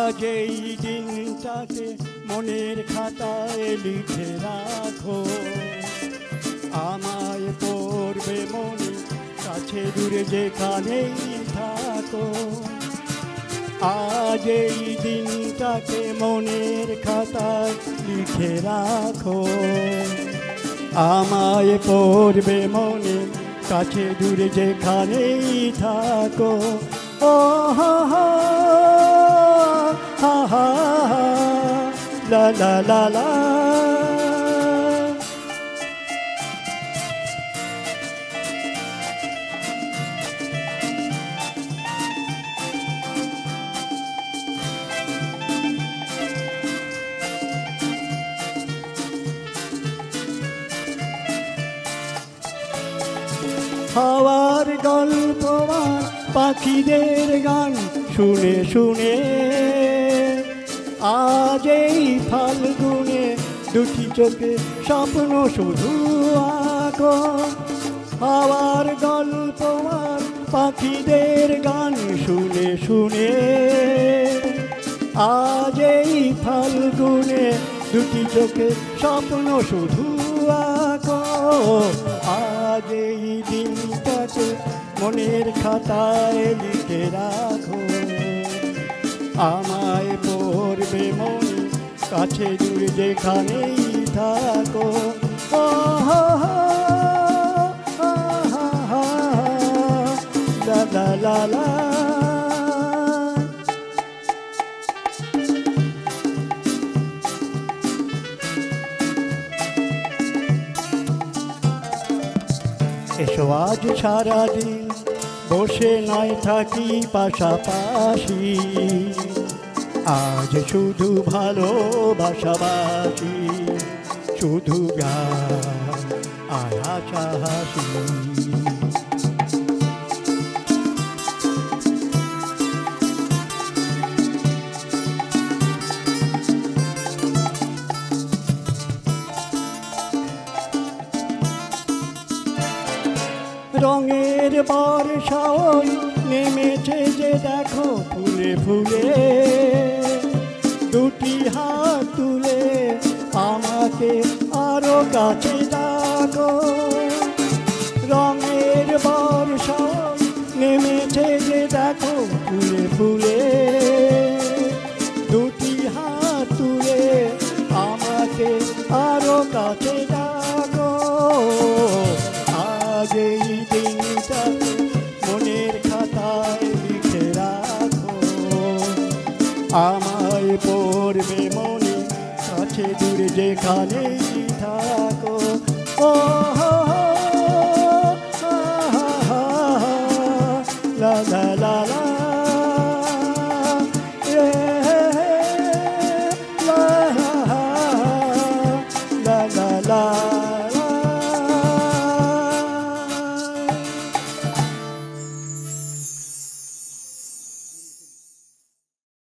আজ এই দিনটাকে মনের খাতায় লিখে রাখো, আমায় পড়বে মনে কাছে দূরে যেখানেই থাকো। আজ এই দিনটাকে মনের খাতায় লিখে রাখো, আমায় পড়বে মনে কাছে দূরে যেখানেই থাকো। ও হা হা হা হা লা লা লা লা। হাওয়ার গল্প আর পাখিদের গান শুনে শুনে আজ এই ফাল্গুনে দুটি চোখে স্বপ্ন শুধু আঁকো। হাওয়ার গল্প আর পাখিদের গান শুনে শুনে আজ এই ফাল্গুনে দুটি চোখে স্বপ্ন শুধু আঁকো। আজ এই দিনটাকে মনের খাতায় লিখে রাখো, আমায় পড়বে মনে কাছে দূরে যেখানেই থাকো। ও হা হা হা হা হা লা লা লা লা। এসো আজ সারাদিন বসে নয় থাকি পাশাপাশি, আজ শুধু ভালোবাসাবাসি, শুধু গান আর আশা হাসি। রঙের বর্ষাও নেমেছে যে দেখো ফুলে ফুলে, দুটি হাত তুলে আমাকে আরো কাছে ডাকো। রঙের বর্ষাও নেমেছে যে দেখো ফুলে ফুলে, দুটি হাত তুলে আমাকে আরো কাছে ডাকো। আজ এই দিনটাকে মনের খাতায় লিখে রাখো, আমায় পড়বে মনে কাছে দূরে যেখানেই থাকো। ও হা হা হা হা লা লা লা লা।